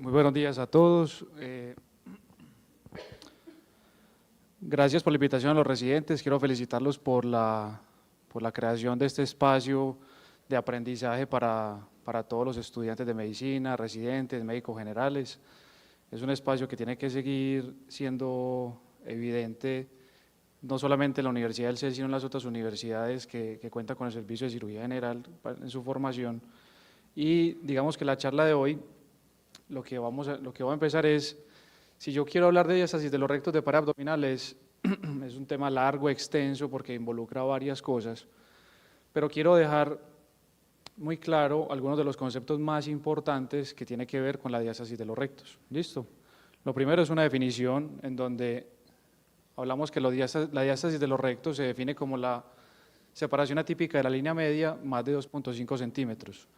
Muy buenos días a todos. Gracias por la invitación a los residentes. Quiero felicitarlos por la creación de este espacio de aprendizaje para todos los estudiantes de medicina, residentes, médicos generales. Es un espacio que tiene que seguir siendo evidente no solamente en la Universidad del CES, sino en las otras universidades que cuentan con el servicio de cirugía general en su formación. Y digamos que la charla de hoy, lo que voy a empezar es, si yo quiero hablar de diástasis de los rectos de pared abdominal, es un tema largo, extenso, porque involucra varias cosas, pero quiero dejar muy claro algunos de los conceptos más importantes que tiene que ver con la diástasis de los rectos. ¿Listo? Lo primero es una definición en donde hablamos que la diástasis de los rectos se define como la separación atípica de la línea media más de 2.5 centímetros.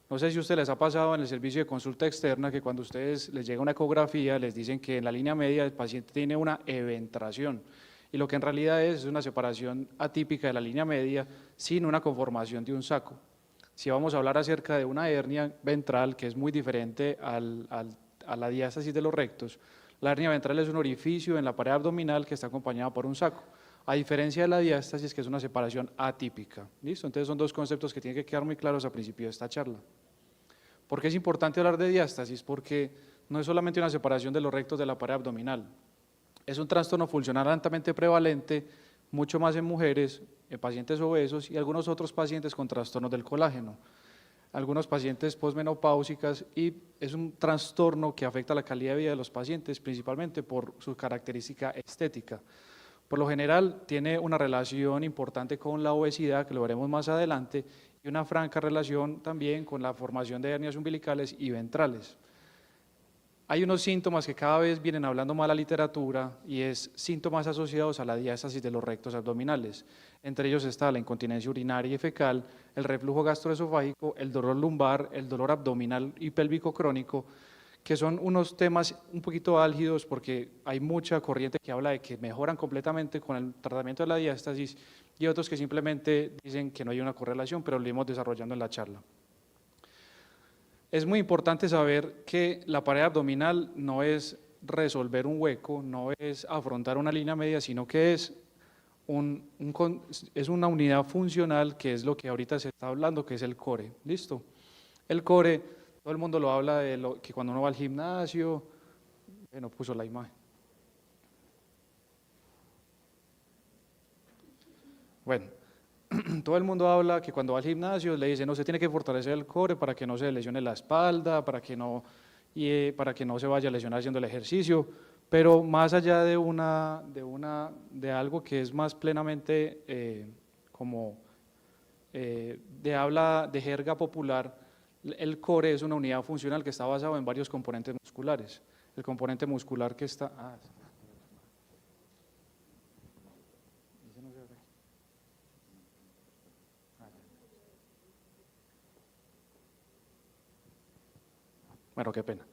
No sé si a ustedes les ha pasado en el servicio de consulta externa que cuando a ustedes les llega una ecografía les dicen que en la línea media el paciente tiene una eventración y lo que en realidad es una separación atípica de la línea media sin una conformación de un saco. Si vamos a hablar acerca de una hernia ventral que es muy diferente a la diástasis de los rectos, la hernia ventral es un orificio en la pared abdominal que está acompañada por un saco, a diferencia de la diástasis que es una separación atípica. ¿Listo? Entonces son dos conceptos que tienen que quedar muy claros al principio de esta charla. ¿Por qué es importante hablar de diástasis? Porque no es solamente una separación de los rectos de la pared abdominal, es un trastorno funcional altamente prevalente, mucho más en mujeres, en pacientes obesos y algunos otros pacientes con trastornos del colágeno, algunos pacientes posmenopáusicas, y es un trastorno que afecta la calidad de vida de los pacientes, principalmente por su característica estética. Por lo general tiene una relación importante con la obesidad, que lo veremos más adelante, y una franca relación también con la formación de hernias umbilicales y ventrales. Hay unos síntomas que cada vez vienen hablando más la literatura y es síntomas asociados a la diástasis de los rectos abdominales. Entre ellos está la incontinencia urinaria y fecal, el reflujo gastroesofágico, el dolor lumbar, el dolor abdominal y pélvico crónico, que son unos temas un poquito álgidos porque hay mucha corriente que habla de que mejoran completamente con el tratamiento de la diástasis y otros que simplemente dicen que no hay una correlación, pero lo iremos desarrollando en la charla. Es muy importante saber que la pared abdominal no es resolver un hueco, no es afrontar una línea media, sino que es una unidad funcional que es lo que ahorita se está hablando, que es el core. ¿Listo? El core, todo el mundo lo habla de que cuando uno va al gimnasio, no puso la imagen. Bueno, todo el mundo habla que cuando va al gimnasio le dicen, no, se tiene que fortalecer el core para que no se lesione la espalda, para que no se vaya a lesionar haciendo el ejercicio, pero más allá de algo que es más plenamente de habla de jerga popular, el core es una unidad funcional que está basado en varios componentes musculares. El componente muscular que está… Bueno, qué pena.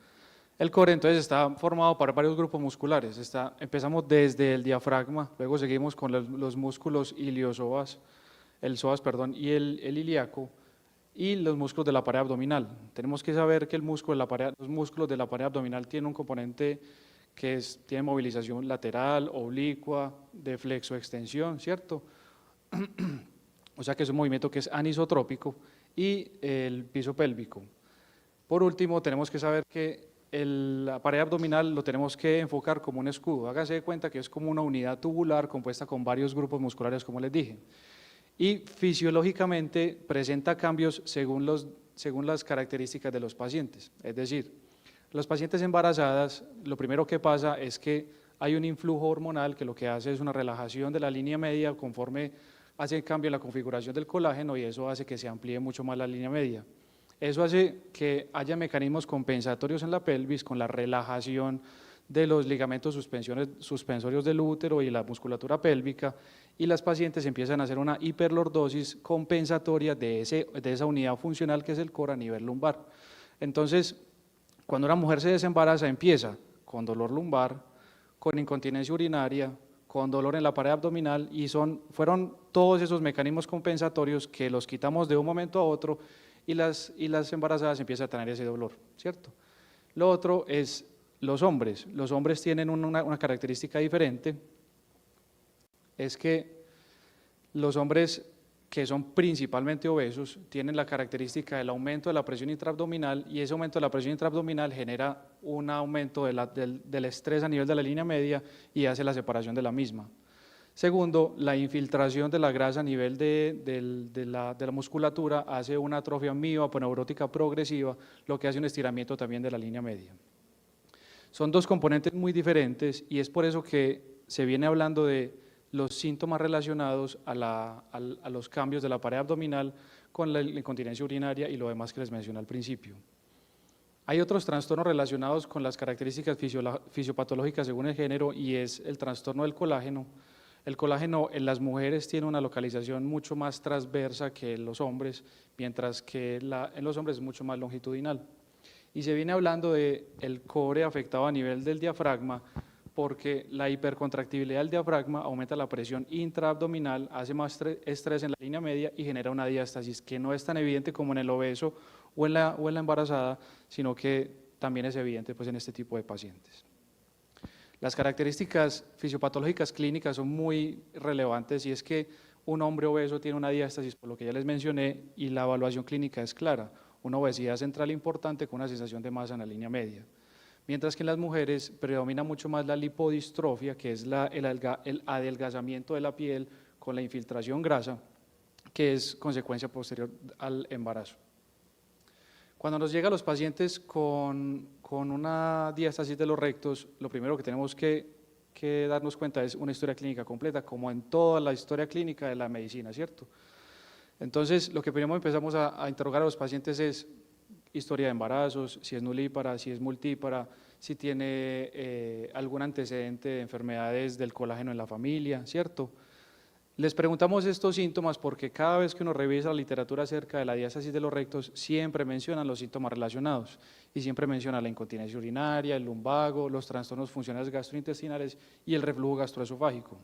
El core entonces está formado por varios grupos musculares. Empezamos desde el diafragma, luego seguimos con los músculos iliosoas, el y el ilíaco, y los músculos de la pared abdominal. Tenemos que saber que los músculos de la pared abdominal tienen un componente que tiene movilización lateral, oblicua, de flexoextensión, ¿cierto? O sea que es un movimiento que es anisotrópico, y el piso pélvico. Por último, tenemos que saber que la pared abdominal lo tenemos que enfocar como un escudo. Hágase de cuenta que es como una unidad tubular compuesta con varios grupos musculares, como les dije. Y fisiológicamente presenta cambios según las características de los pacientes. Es decir, las pacientes embarazadas, lo primero que pasa es que hay un influjo hormonal que lo que hace es una relajación de la línea media conforme hace el cambio en la configuración del colágeno, y eso hace que se amplíe mucho más la línea media. Eso hace que haya mecanismos compensatorios en la pelvis con la relajación de los ligamentos suspensorios del útero y la musculatura pélvica, y las pacientes empiezan a hacer una hiperlordosis compensatoria de esa unidad funcional que es el core a nivel lumbar. Entonces, cuando una mujer se desembaraza, empieza con dolor lumbar, con incontinencia urinaria, con dolor en la pared abdominal, y fueron todos esos mecanismos compensatorios que los quitamos de un momento a otro, y las embarazadas empiezan a tener ese dolor, ¿cierto? Lo otro es los hombres. Los hombres tienen una característica diferente, es que los hombres que son principalmente obesos tienen la característica del aumento de la presión intraabdominal, y ese aumento de la presión intraabdominal genera un aumento del estrés a nivel de la línea media y hace la separación de la misma. Segundo, la infiltración de la grasa a nivel de la musculatura hace una atrofia mioaponeurótica progresiva, lo que hace un estiramiento también de la línea media. Son dos componentes muy diferentes, y es por eso que se viene hablando de los síntomas relacionados a los cambios de la pared abdominal con la incontinencia urinaria y lo demás que les mencioné al principio. Hay otros trastornos relacionados con las características fisiopatológicas según el género, y es el trastorno del colágeno. El colágeno en las mujeres tiene una localización mucho más transversa que en los hombres, mientras que en los hombres es mucho más longitudinal. Y se viene hablando del core afectado a nivel del diafragma, porque la hipercontractibilidad del diafragma aumenta la presión intraabdominal, hace más estrés en la línea media y genera una diástasis que no es tan evidente como en el obeso o en la embarazada, sino que también es evidente pues, en este tipo de pacientes. Las características fisiopatológicas clínicas son muy relevantes, y es que un hombre obeso tiene una diástasis, por lo que ya les mencioné, y la evaluación clínica es clara, una obesidad central importante con una sensación de masa en la línea media. Mientras que en las mujeres predomina mucho más la lipodistrofia, que es el adelgazamiento de la piel con la infiltración grasa, que es consecuencia posterior al embarazo. Cuando nos llegan los pacientes con una diástasis de los rectos, lo primero que tenemos que darnos cuenta es una historia clínica completa, como en toda la historia clínica de la medicina, ¿cierto? Entonces, lo que primero empezamos a interrogar a los pacientes es historia de embarazos, si es nulípara, si es multípara, si tiene algún antecedente de enfermedades del colágeno en la familia, ¿cierto? Les preguntamos estos síntomas porque cada vez que uno revisa la literatura acerca de la diástasis de los rectos, siempre mencionan los síntomas relacionados, y siempre menciona la incontinencia urinaria, el lumbago, los trastornos funcionales gastrointestinales y el reflujo gastroesofágico.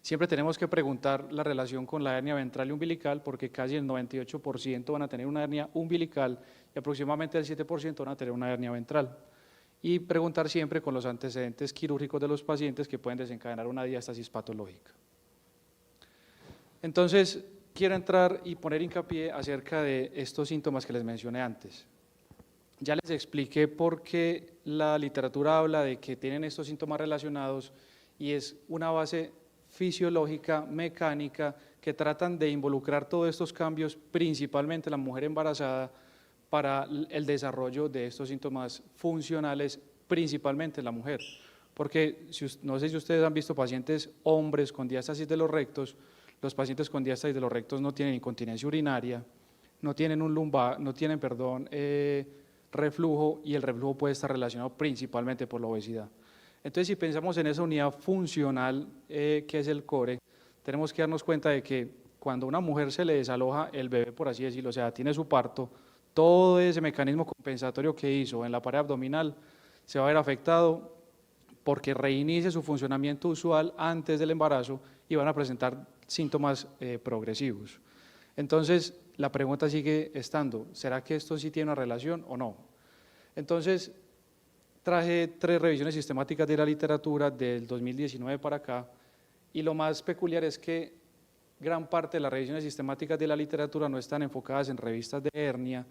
Siempre tenemos que preguntar la relación con la hernia ventral y umbilical, porque casi el 98% van a tener una hernia umbilical y aproximadamente el 7% van a tener una hernia ventral. Y preguntar siempre con los antecedentes quirúrgicos de los pacientes que pueden desencadenar una diástasis patológica. Entonces, quiero entrar y poner hincapié acerca de estos síntomas que les mencioné antes. Ya les expliqué por qué la literatura habla de que tienen estos síntomas relacionados, y es una base fisiológica, mecánica, que tratan de involucrar todos estos cambios, principalmente la mujer embarazada, para el desarrollo de estos síntomas funcionales, principalmente en la mujer. Porque no sé si ustedes han visto pacientes hombres con diástasis de los rectos. Los pacientes con diástasis de los rectos no tienen incontinencia urinaria, no tienen reflujo, y el reflujo puede estar relacionado principalmente por la obesidad. Entonces, si pensamos en esa unidad funcional que es el core, tenemos que darnos cuenta de que cuando a una mujer se le desaloja el bebé, por así decirlo, o sea, tiene su parto, todo ese mecanismo compensatorio que hizo en la pared abdominal se va a ver afectado porque reinicia su funcionamiento usual antes del embarazo y van a presentar síntomas progresivos. Entonces, la pregunta sigue estando, ¿será que esto sí tiene una relación o no? Entonces, traje 3 revisiones sistemáticas de la literatura del 2019 para acá, y lo más peculiar es que gran parte de las revisiones sistemáticas de la literatura no están enfocadas en revistas de hernia,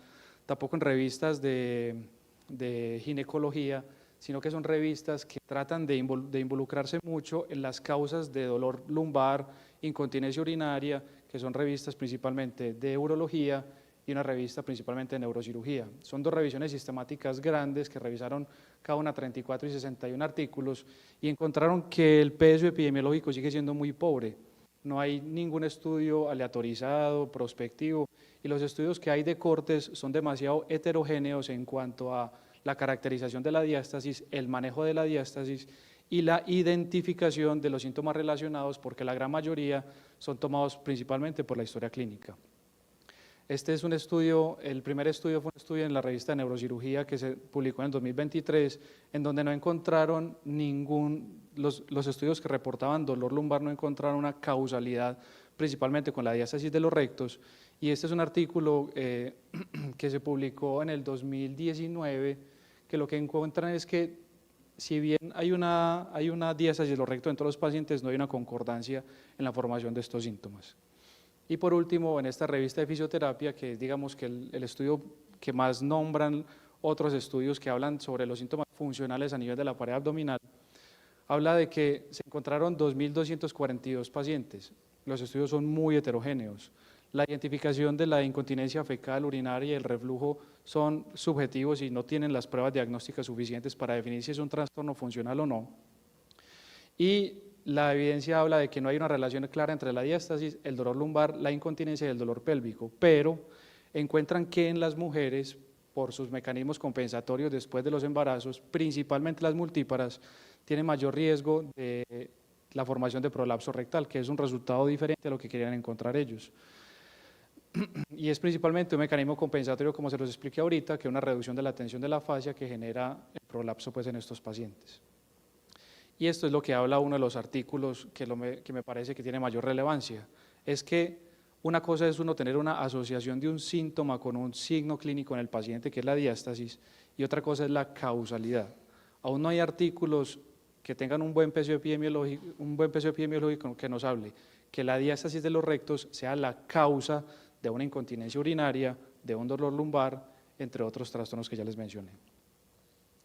tampoco en revistas de ginecología, sino que son revistas que tratan de involucrarse mucho en las causas de dolor lumbar, incontinencia urinaria, que son revistas principalmente de urología y una revista principalmente de neurocirugía. Son 2 revisiones sistemáticas grandes que revisaron cada una 34 y 61 artículos, y encontraron que el peso epidemiológico sigue siendo muy pobre. No hay ningún estudio aleatorizado, prospectivo, y los estudios que hay de cortes son demasiado heterogéneos en cuanto a la caracterización de la diástasis, el manejo de la diástasis y la identificación de los síntomas relacionados, porque la gran mayoría son tomados principalmente por la historia clínica. Este es un estudio, el primer estudio fue un estudio en la revista de Neurocirugía que se publicó en el 2023, en donde no encontraron los estudios que reportaban dolor lumbar no encontraron una causalidad principalmente con la diástasis de los rectos, y este es un artículo que se publicó en el 2019, que lo que encuentran es que si bien hay una diástasis de lo recto en todos los pacientes, no hay una concordancia en la formación de estos síntomas. Y por último, en esta revista de fisioterapia, que es digamos que el estudio que más nombran otros estudios que hablan sobre los síntomas funcionales a nivel de la pared abdominal, habla de que se encontraron 2.242 pacientes. Los estudios son muy heterogéneos. La identificación de la incontinencia fecal, urinaria y el reflujo son subjetivos y no tienen las pruebas diagnósticas suficientes para definir si es un trastorno funcional o no. Y la evidencia habla de que no hay una relación clara entre la diástasis, el dolor lumbar, la incontinencia y el dolor pélvico, pero encuentran que en las mujeres, por sus mecanismos compensatorios después de los embarazos, principalmente las multíparas, tienen mayor riesgo de la formación de prolapso rectal, que es un resultado diferente a lo que querían encontrar ellos. Y es principalmente un mecanismo compensatorio, como se los expliqué ahorita, que es una reducción de la tensión de la fascia que genera el prolapso pues, en estos pacientes. Y esto es lo que habla uno de los artículos que me parece que tiene mayor relevancia, es que una cosa es uno tener una asociación de un síntoma con un signo clínico en el paciente, que es la diástasis, y otra cosa es la causalidad. Aún no hay artículos que tengan un buen peso epidemiológico que nos hable que la diástasis de los rectos sea la causa de una incontinencia urinaria, de un dolor lumbar, entre otros trastornos que ya les mencioné.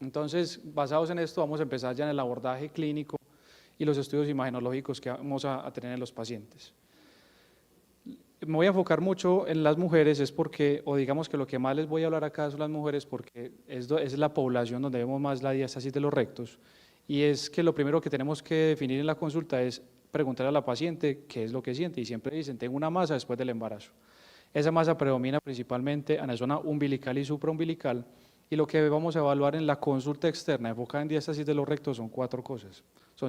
Entonces, basados en esto, vamos a empezar ya en el abordaje clínico y los estudios imagenológicos que vamos a tener en los pacientes. Me voy a enfocar mucho en las mujeres, es porque, o digamos que lo que más les voy a hablar acá son las mujeres, porque es la población donde vemos más la diástasis de los rectos, y es que lo primero que tenemos que definir en la consulta es preguntar a la paciente qué es lo que siente, y siempre dicen, tengo una masa después del embarazo. Esa masa predomina principalmente en la zona umbilical y supraumbilical, y lo que vamos a evaluar en la consulta externa enfocada en diástasis de los rectos son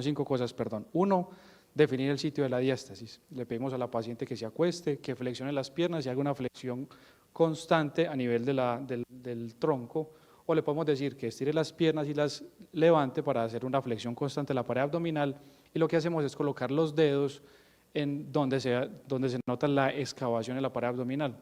cinco cosas, perdón. Uno, definir el sitio de la diástasis. Le pedimos a la paciente que se acueste, que flexione las piernas y haga una flexión constante a nivel del tronco, o le podemos decir que estire las piernas y las levante para hacer una flexión constante de la pared abdominal, y lo que hacemos es colocar los dedos en donde se nota la excavación en la pared abdominal.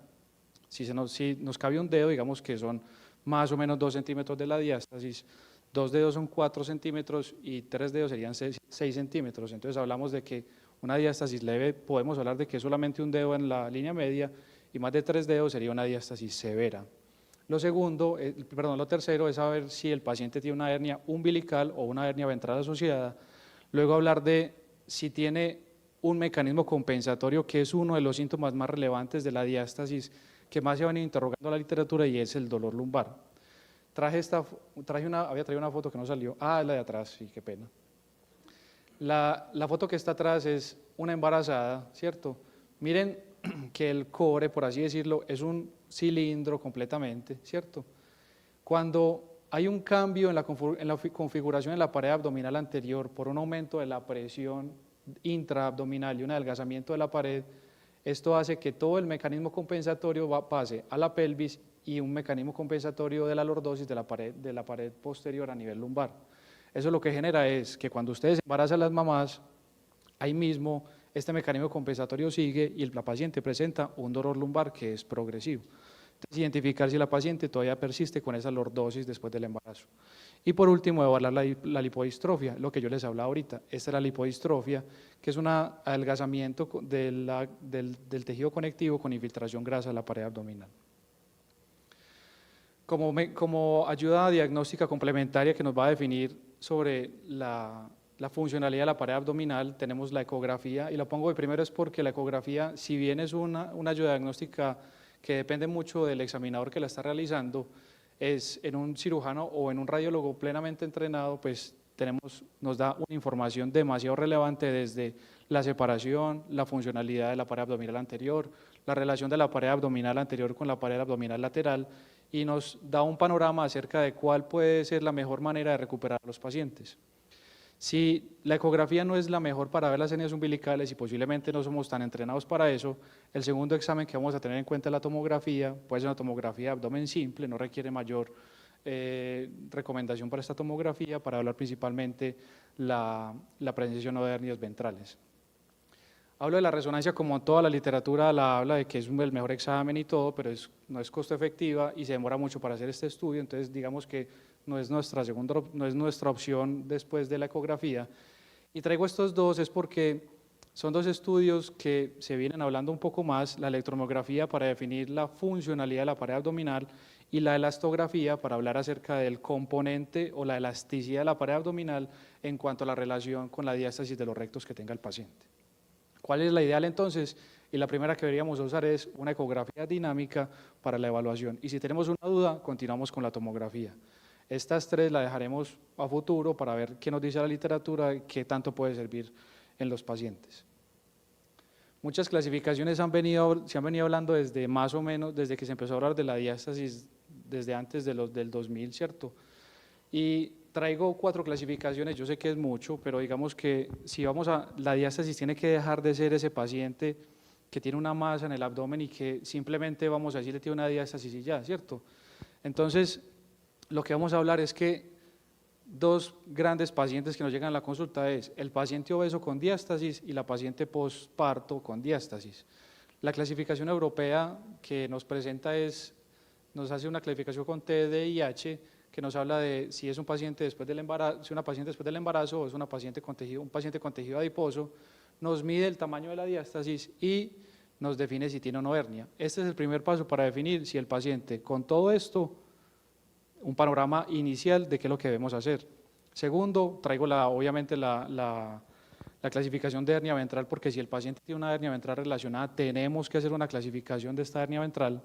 Si nos cabe un dedo, digamos que son más o menos 2 centímetros de la diástasis, 2 dedos son 4 centímetros y 3 dedos serían 6 centímetros. Entonces hablamos de que una diástasis leve, podemos hablar de que es solamente un dedo en la línea media, y más de 3 dedos sería una diástasis severa. Lo tercero es saber si el paciente tiene una hernia umbilical o una hernia ventral asociada. Luego hablar de si tiene un mecanismo compensatorio, que es uno de los síntomas más relevantes de la diástasis que más se van interrogando en la literatura, y es el dolor lumbar. Había traído una foto que no salió. Es la de atrás, sí, qué pena. La foto que está atrás es una embarazada, ¿cierto? Miren que el core, por así decirlo, es un cilindro completamente, ¿cierto? Cuando hay un cambio en la configuración de la pared abdominal anterior por un aumento de la presión intraabdominal y un adelgazamiento de la pared, esto hace que todo el mecanismo compensatorio pase a la pelvis, y un mecanismo compensatorio de la lordosis de la pared posterior a nivel lumbar. Eso lo que genera es que cuando ustedes embarazan a las mamás, ahí mismo este mecanismo compensatorio sigue y la paciente presenta un dolor lumbar que es progresivo. Entonces, identificar si la paciente todavía persiste con esa lordosis después del embarazo. Y por último, evaluar la lipodistrofia, lo que yo les hablaba ahorita. Esta es la lipodistrofia, que es un adelgazamiento del tejido conectivo con infiltración grasa a la pared abdominal. Como ayuda diagnóstica complementaria que nos va a definir sobre la funcionalidad de la pared abdominal, tenemos la ecografía, y la pongo de primero es porque la ecografía, si bien es una ayuda diagnóstica que depende mucho del examinador que la está realizando, es en un cirujano o en un radiólogo plenamente entrenado, pues nos da una información demasiado relevante desde la separación, la funcionalidad de la pared abdominal anterior, la relación de la pared abdominal anterior con la pared abdominal lateral, y nos da un panorama acerca de cuál puede ser la mejor manera de recuperar a los pacientes. Si la ecografía no es la mejor para ver las hernias umbilicales y posiblemente no somos tan entrenados para eso, el segundo examen que vamos a tener en cuenta es la tomografía. Puede ser una tomografía de abdomen simple, no requiere mayor recomendación para esta tomografía, para hablar principalmente la presencia o no de hernias ventrales. Hablo de la resonancia como toda la literatura la habla de que es el mejor examen y todo, pero no es costo efectiva y se demora mucho para hacer este estudio. Entonces digamos que no es nuestra opción después de la ecografía. Y traigo estos dos es porque son dos estudios que se vienen hablando un poco más, la electromiografía para definir la funcionalidad de la pared abdominal y la elastografía para hablar acerca del componente o la elasticidad de la pared abdominal en cuanto a la relación con la diástasis de los rectos que tenga el paciente. ¿Cuál es la ideal entonces? Y la primera que deberíamos usar es una ecografía dinámica para la evaluación. Y si tenemos una duda, continuamos con la tomografía. Estas tres las dejaremos a futuro para ver qué nos dice la literatura y qué tanto puede servir en los pacientes. Muchas clasificaciones se han venido hablando desde más o menos, desde que se empezó a hablar de la diástasis, desde antes del 2000, ¿cierto? Y traigo 4 clasificaciones, yo sé que es mucho, pero digamos que si vamos la diástasis tiene que dejar de ser ese paciente que tiene una masa en el abdomen y que simplemente vamos a decirle tiene una diástasis y ya, ¿cierto? Entonces, lo que vamos a hablar es que 2 grandes pacientes que nos llegan a la consulta es el paciente obeso con diástasis y la paciente posparto con diástasis. La clasificación europea que nos presenta nos hace una clasificación con TDIH que nos habla de si es un paciente después del embarazo, si una paciente después del embarazo o es un paciente con tejido adiposo, nos mide el tamaño de la diástasis y nos define si tiene o no hernia. Este es el primer paso para definir si el paciente con todo esto, un panorama inicial de qué es lo que debemos hacer. Segundo, traigo obviamente la clasificación de hernia ventral, porque si el paciente tiene una hernia ventral relacionada, tenemos que hacer una clasificación de esta hernia ventral.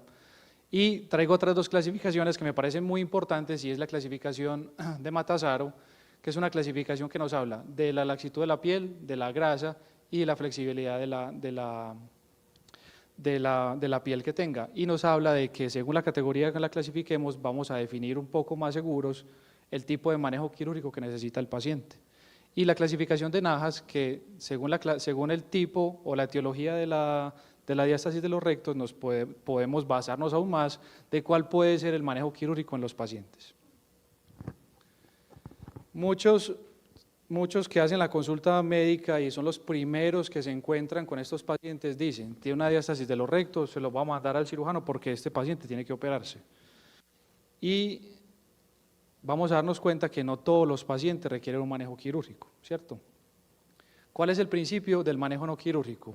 Y traigo otras 2 clasificaciones que me parecen muy importantes, y es la clasificación de Matazzaro, que es una clasificación que nos habla de la laxitud de la piel, de la grasa y de la flexibilidad de la piel que tenga. Y nos habla de que según la categoría que la clasifiquemos, vamos a definir un poco más seguros el tipo de manejo quirúrgico que necesita el paciente. Y la clasificación de Nahas, que según el tipo o la etiología de la diástasis de los rectos, podemos basarnos aún más de cuál puede ser el manejo quirúrgico en los pacientes. Muchos que hacen la consulta médica y son los primeros que se encuentran con estos pacientes dicen, tiene una diástasis de los rectos, se lo va a mandar al cirujano porque este paciente tiene que operarse. Y vamos a darnos cuenta que no todos los pacientes requieren un manejo quirúrgico, ¿cierto? ¿Cuál es el principio del manejo no quirúrgico?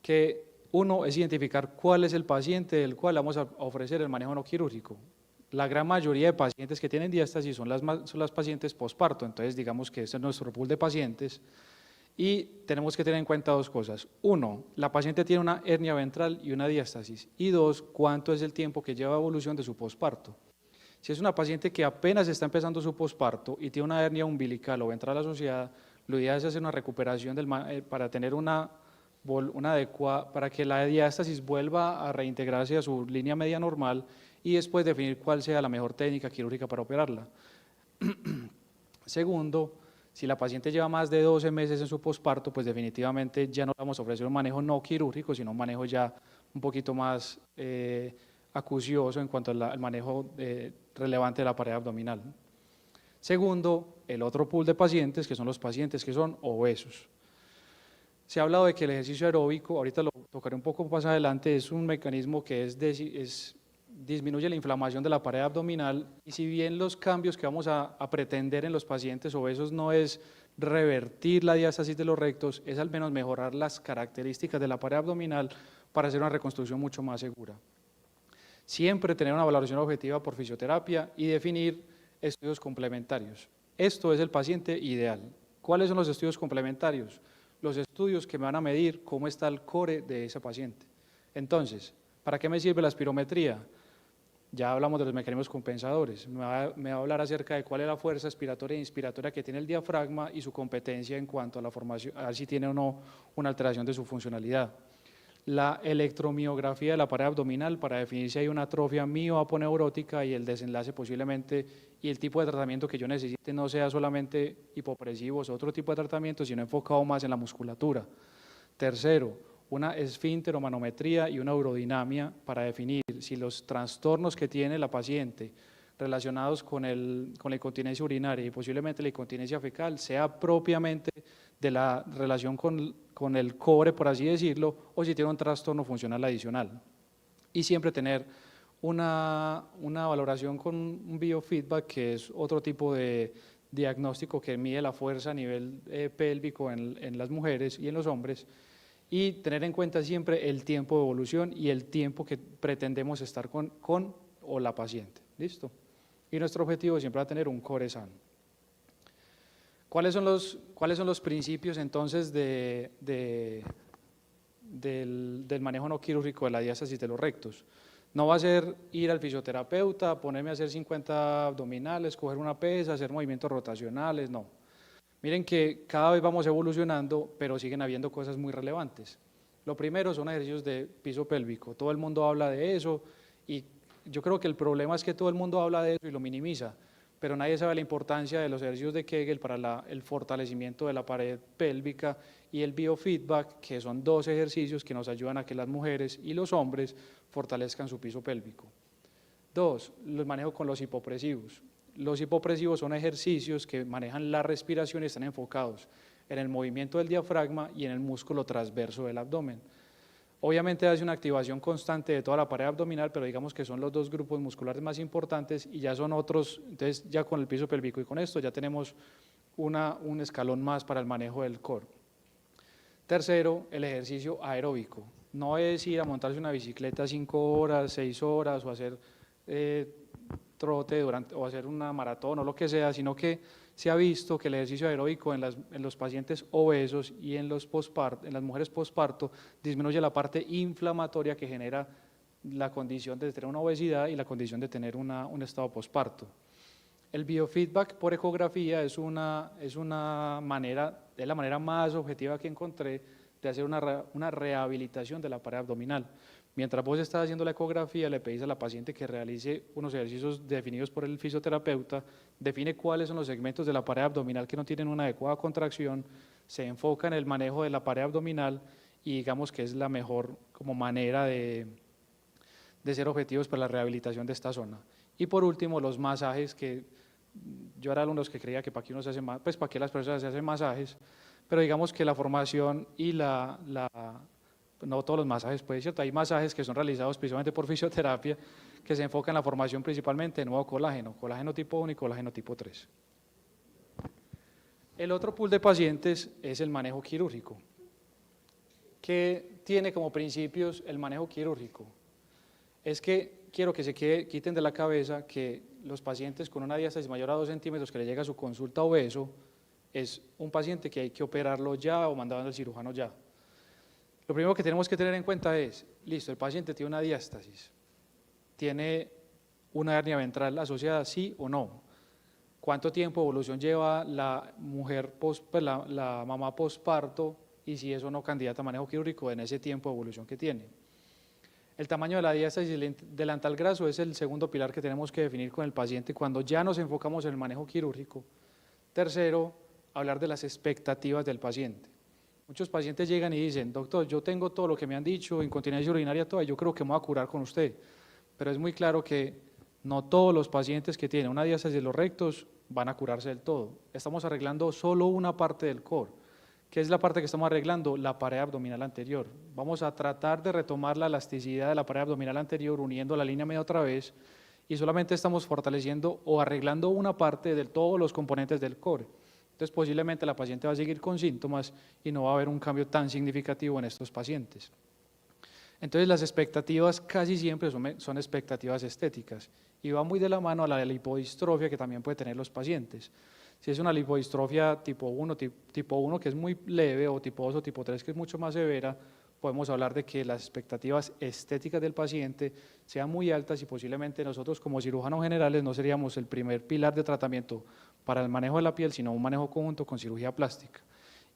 Que uno es identificar cuál es el paciente del cual vamos a ofrecer el manejo no quirúrgico. La gran mayoría de pacientes que tienen diástasis son las pacientes posparto, entonces digamos que ese es nuestro pool de pacientes y tenemos que tener en cuenta 2 cosas. 1, la paciente tiene una hernia ventral y una diástasis, y 2, cuánto es el tiempo que lleva evolución de su posparto. Si es una paciente que apenas está empezando su posparto y tiene una hernia umbilical o ventral asociada, lo ideal es hacer una recuperación para tener una adecuada, para que la diástasis vuelva a reintegrarse a su línea media normal y después definir cuál sea la mejor técnica quirúrgica para operarla. Segundo, si la paciente lleva más de 12 meses en su posparto, pues definitivamente ya no vamos a ofrecer un manejo no quirúrgico, sino un manejo ya un poquito más acucioso en cuanto al manejo relevante de la pared abdominal. Segundo, el otro pool de pacientes, que son los pacientes que son obesos. Se ha hablado de que el ejercicio aeróbico, ahorita lo tocaré un poco más adelante, es un mecanismo que disminuye la inflamación de la pared abdominal, y si bien los cambios que vamos a pretender en los pacientes obesos no es revertir la diástasis de los rectos, es al menos mejorar las características de la pared abdominal para hacer una reconstrucción mucho más segura. Siempre tener una valoración objetiva por fisioterapia y definir estudios complementarios. Esto es el paciente ideal. ¿Cuáles son los estudios complementarios? Los estudios que me van a medir cómo está el core de ese paciente. Entonces, ¿para qué me sirve la espirometría? Ya hablamos de los mecanismos compensadores. Me va a hablar acerca de cuál es la fuerza expiratoria e inspiratoria que tiene el diafragma y su competencia en cuanto a la formación, a ver si tiene o no una alteración de su funcionalidad. La electromiografía de la pared abdominal para definir si hay una atrofia mioaponeurótica y el desenlace posiblemente, y el tipo de tratamiento que yo necesite no sea solamente hipopresivos o otro tipo de tratamiento, sino enfocado más en la musculatura. Tercero, una esfínteromanometría y una urodinamia para definir si los trastornos que tiene la paciente relacionados con la incontinencia urinaria y posiblemente la incontinencia fecal sea propiamente de la relación con el cobre, por así decirlo, o si tiene un trastorno funcional adicional. Y siempre tener una valoración con un biofeedback, que es otro tipo de diagnóstico que mide la fuerza a nivel pélvico en las mujeres y en los hombres, y tener en cuenta siempre el tiempo de evolución y el tiempo que pretendemos estar con o la paciente. ¿Listo? Y nuestro objetivo siempre va a tener un core sano. ¿Cuáles son los principios entonces del manejo no quirúrgico de la diástasis de los rectos? No va a ser ir al fisioterapeuta, ponerme a hacer 50 abdominales, coger una pesa, hacer movimientos rotacionales, no. Miren que cada vez vamos evolucionando, pero siguen habiendo cosas muy relevantes. Lo primero son ejercicios de piso pélvico, todo el mundo habla de eso y yo creo que el problema es que todo el mundo habla de eso y lo minimiza, pero nadie sabe la importancia de los ejercicios de Kegel para el fortalecimiento de la pared pélvica y el biofeedback, que son 2 ejercicios que nos ayudan a que las mujeres y los hombres fortalezcan su piso pélvico. 2, los manejo con los hipopresivos. Los hipopresivos son ejercicios que manejan la respiración y están enfocados en el movimiento del diafragma y en el músculo transverso del abdomen. Obviamente hace una activación constante de toda la pared abdominal, pero digamos que son los 2 grupos musculares más importantes y ya son otros, entonces ya con el piso pélvico y con esto ya tenemos un escalón más para el manejo del core. Tercero, el ejercicio aeróbico. No es ir a montarse una bicicleta 5 horas, 6 horas o hacer trote o hacer una maratón o lo que sea, sino que se ha visto que el ejercicio aeróbico en los pacientes obesos y en las mujeres posparto disminuye la parte inflamatoria que genera la condición de tener una obesidad y la condición de tener un estado posparto. El biofeedback por ecografía es la manera más objetiva que encontré de hacer una rehabilitación de la pared abdominal. Mientras vos estás haciendo la ecografía, le pedís a la paciente que realice unos ejercicios definidos por el fisioterapeuta, define cuáles son los segmentos de la pared abdominal que no tienen una adecuada contracción, se enfoca en el manejo de la pared abdominal y digamos que es la mejor como manera de ser objetivos para la rehabilitación de esta zona. Y por último, los masajes, que yo era uno de los que creía que para qué uno se hace pues para qué las personas se hacen masajes, pero digamos que la formación y no todos los masajes, pues cierto, hay masajes que son realizados principalmente por fisioterapia, que se enfocan en la formación principalmente de nuevo colágeno, colágeno tipo 1 y colágeno tipo 3. El otro pool de pacientes es el manejo quirúrgico, que tiene como principios el manejo quirúrgico. Es que quiero que se quiten de la cabeza que los pacientes con una diástasis mayor a 2 centímetros que le llega a su consulta obeso es un paciente que hay que operarlo ya o mandarlo al cirujano ya. Lo primero que tenemos que tener en cuenta es, listo, el paciente tiene una diástasis, tiene una hernia ventral asociada, sí o no. ¿Cuánto tiempo de evolución lleva la mujer, la mamá posparto y si es o no candidata a manejo quirúrgico en ese tiempo de evolución que tiene? El tamaño de la diástasis delantal graso es el segundo pilar que tenemos que definir con el paciente cuando ya nos enfocamos en el manejo quirúrgico. Tercero, hablar de las expectativas del paciente. Muchos pacientes llegan y dicen, doctor, yo tengo todo lo que me han dicho, incontinencia urinaria toda, yo creo que me voy a curar con usted. Pero es muy claro que no todos los pacientes que tienen una diástasis de los rectos van a curarse del todo. Estamos arreglando solo una parte del core. ¿Qué es la parte que estamos arreglando? La pared abdominal anterior. Vamos a tratar de retomar la elasticidad de la pared abdominal anterior uniendo la línea media otra vez y solamente estamos fortaleciendo o arreglando una parte de todos los componentes del core. Entonces posiblemente la paciente va a seguir con síntomas y no va a haber un cambio tan significativo en estos pacientes. Entonces las expectativas casi siempre son expectativas estéticas y va muy de la mano a la lipodistrofia que también puede tener los pacientes. Si es una lipodistrofia tipo 1, que es muy leve, o tipo 2 o tipo 3 que es mucho más severa, podemos hablar de que las expectativas estéticas del paciente sean muy altas y posiblemente nosotros como cirujanos generales no seríamos el primer pilar de tratamiento para el manejo de la piel, sino un manejo conjunto con cirugía plástica.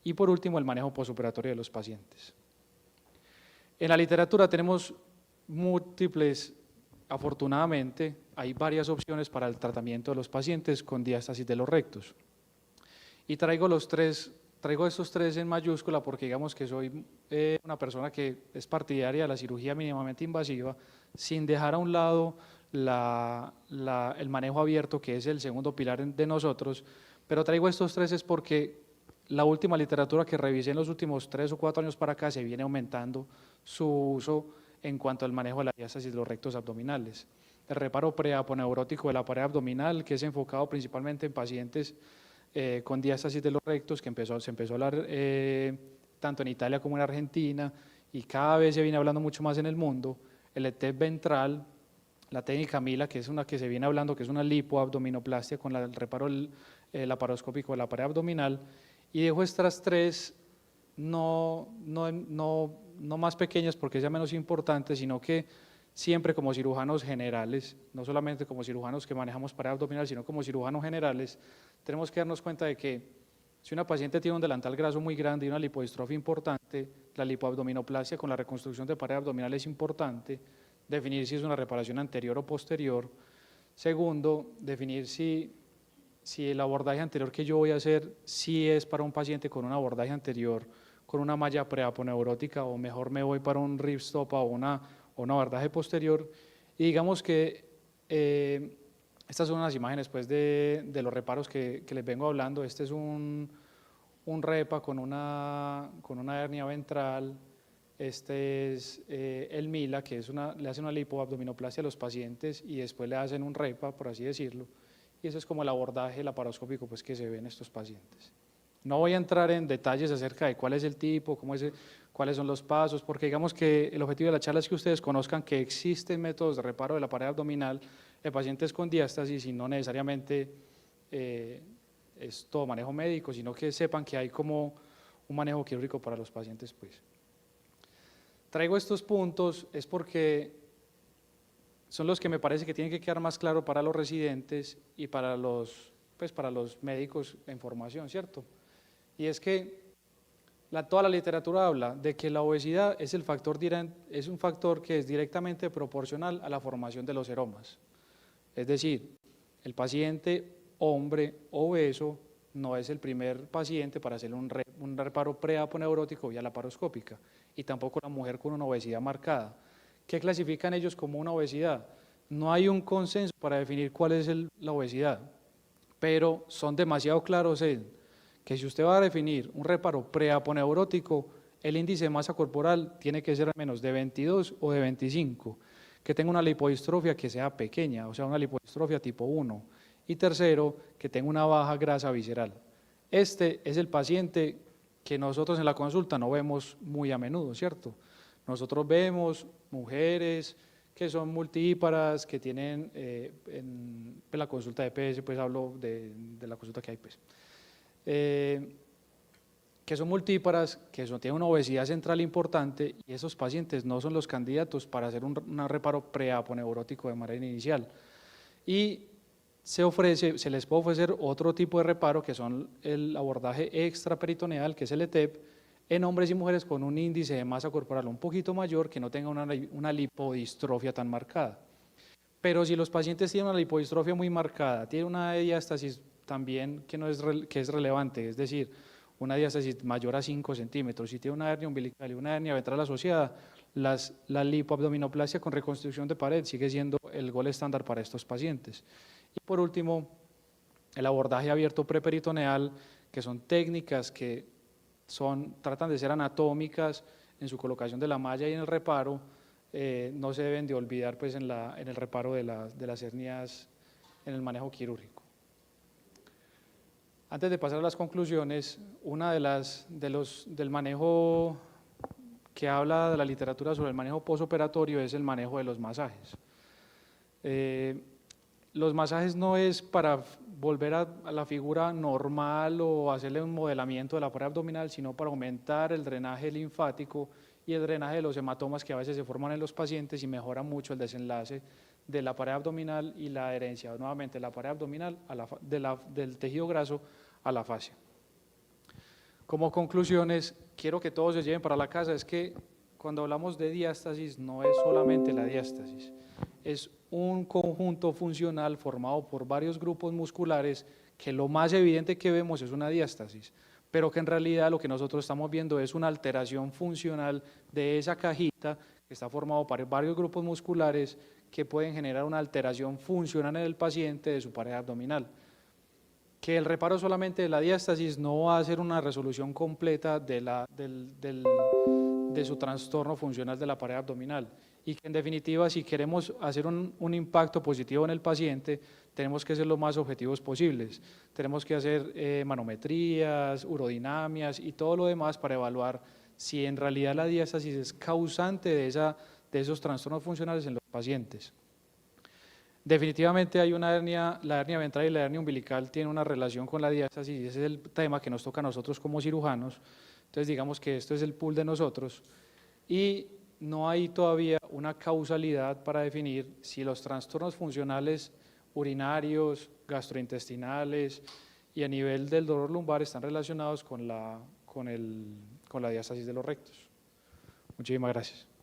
Y por último, el manejo postoperatorio de los pacientes. En la literatura tenemos múltiples, afortunadamente, hay varias opciones para el tratamiento de los pacientes con diástasis de los rectos. Y traigo estos 3 en mayúscula porque digamos que soy una persona que es partidaria de la cirugía mínimamente invasiva, sin dejar a un lado el manejo abierto, que es el segundo pilar de nosotros, pero traigo estos 3 es porque la última literatura que revisé en los últimos 3 o 4 años para acá se viene aumentando su uso en cuanto al manejo de la diástasis de los rectos abdominales. El reparo preaponeurótico de la pared abdominal, que es enfocado principalmente en pacientes con diástasis de los rectos, que se empezó a hablar tanto en Italia como en Argentina, y cada vez se viene hablando mucho más en el mundo. El ETEP ventral, la técnica Mila, que es una que se viene hablando, que es una lipoabdominoplastia con el reparo laparoscópico de la pared abdominal, y dejo estas tres no más pequeñas porque sea menos importante, sino que siempre como cirujanos generales, no solamente como cirujanos que manejamos pared abdominal, sino como cirujanos generales, tenemos que darnos cuenta de que si una paciente tiene un delantal graso muy grande y una lipodistrofia importante, la lipoabdominoplastia con la reconstrucción de pared abdominal es importante. Definir si es una reparación anterior o posterior. Segundo, definir si el abordaje anterior que yo voy a hacer si es para un paciente con un abordaje anterior, con una malla preaponeurótica, o mejor me voy para un ripstop o un abordaje posterior. Y digamos que estas son unas imágenes pues, de los reparos que les vengo hablando. Este es un repa con una hernia ventral. Este es el Mila, que le hacen una lipoabdominoplastia a los pacientes y después le hacen un repa, por así decirlo. Y eso es como el abordaje laparoscópico pues, que se ve en estos pacientes. No voy a entrar en detalles acerca de cuál es el tipo, cuáles son los pasos, porque digamos que el objetivo de la charla es que ustedes conozcan que existen métodos de reparo de la pared abdominal de pacientes con diástasis y no necesariamente es todo manejo médico, sino que sepan que hay como un manejo quirúrgico para los pacientes. Pues. Traigo estos puntos es porque son los que me parece que tienen que quedar más claro para los residentes y para los médicos en formación, ¿cierto? Y es que toda la literatura habla de que la obesidad es un factor que es directamente proporcional a la formación de los seromas. Es decir, el paciente hombre obeso no es el primer paciente para hacer un reparo preaponeurótico vía laparoscópica, y tampoco la mujer con una obesidad marcada. ¿Qué clasifican ellos como una obesidad? No hay un consenso para definir cuál es la obesidad, pero son demasiado claros en que si usted va a definir un reparo preaponeurótico, el índice de masa corporal tiene que ser menos de 22 o de 25, que tenga una lipodistrofia que sea pequeña, o sea, una lipodistrofia tipo 1, y tercero, que tenga una baja grasa visceral. Este es el paciente que nosotros en la consulta no vemos muy a menudo, ¿cierto? Nosotros vemos mujeres que son multíparas, que tienen, en la consulta de PS, pues hablo de la consulta que hay, pues, que son multíparas, tienen una obesidad central importante, y esos pacientes no son los candidatos para hacer un reparo preaponeurótico de manera inicial. Y se les puede ofrecer otro tipo de reparo, que son el abordaje extraperitoneal, que es el ETEP, en hombres y mujeres con un índice de masa corporal un poquito mayor, que no tenga una lipodistrofia tan marcada. Pero si los pacientes tienen una lipodistrofia muy marcada, tienen una diástasis también que es relevante, es decir, una diástasis mayor a 5 centímetros, si tiene una hernia umbilical y una hernia ventral asociada, la lipoabdominoplastia con reconstrucción de pared sigue siendo el gol estándar para estos pacientes. Y por último, el abordaje abierto preperitoneal, que son técnicas que tratan de ser anatómicas en su colocación de la malla y en el reparo. No se deben de olvidar pues, en el reparo de las hernias en el manejo quirúrgico. Antes de pasar a las conclusiones, una del manejo que habla de la literatura sobre el manejo posoperatorio es el manejo de los masajes. Los masajes no es para volver a la figura normal o hacerle un modelamiento de la pared abdominal, sino para aumentar el drenaje linfático y el drenaje de los hematomas que a veces se forman en los pacientes, y mejora mucho el desenlace de la pared abdominal y la adherencia nuevamente de la pared abdominal del tejido graso a la fascia. Como conclusiones, quiero que todos se lleven para la casa, es que cuando hablamos de diástasis no es solamente la diástasis, es un conjunto funcional formado por varios grupos musculares que lo más evidente que vemos es una diástasis, pero que en realidad lo que nosotros estamos viendo es una alteración funcional de esa cajita que está formado por varios grupos musculares que pueden generar una alteración funcional en el paciente de su pared abdominal. Que el reparo solamente de la diástasis no va a ser una resolución completa de su trastorno funcional de la pared abdominal, y que en definitiva si queremos hacer un impacto positivo en el paciente, tenemos que ser lo más objetivos posibles. Tenemos que hacer manometrías, urodinamias y todo lo demás para evaluar si en realidad la diástasis es causante de esos trastornos funcionales en los pacientes. Definitivamente hay una hernia, la hernia ventral y la hernia umbilical tienen una relación con la diástasis y ese es el tema que nos toca a nosotros como cirujanos. Entonces digamos que esto es el pool de nosotros y no hay todavía una causalidad para definir si los trastornos funcionales urinarios, gastrointestinales y a nivel del dolor lumbar están relacionados con la diástasis de los rectos. Muchísimas gracias.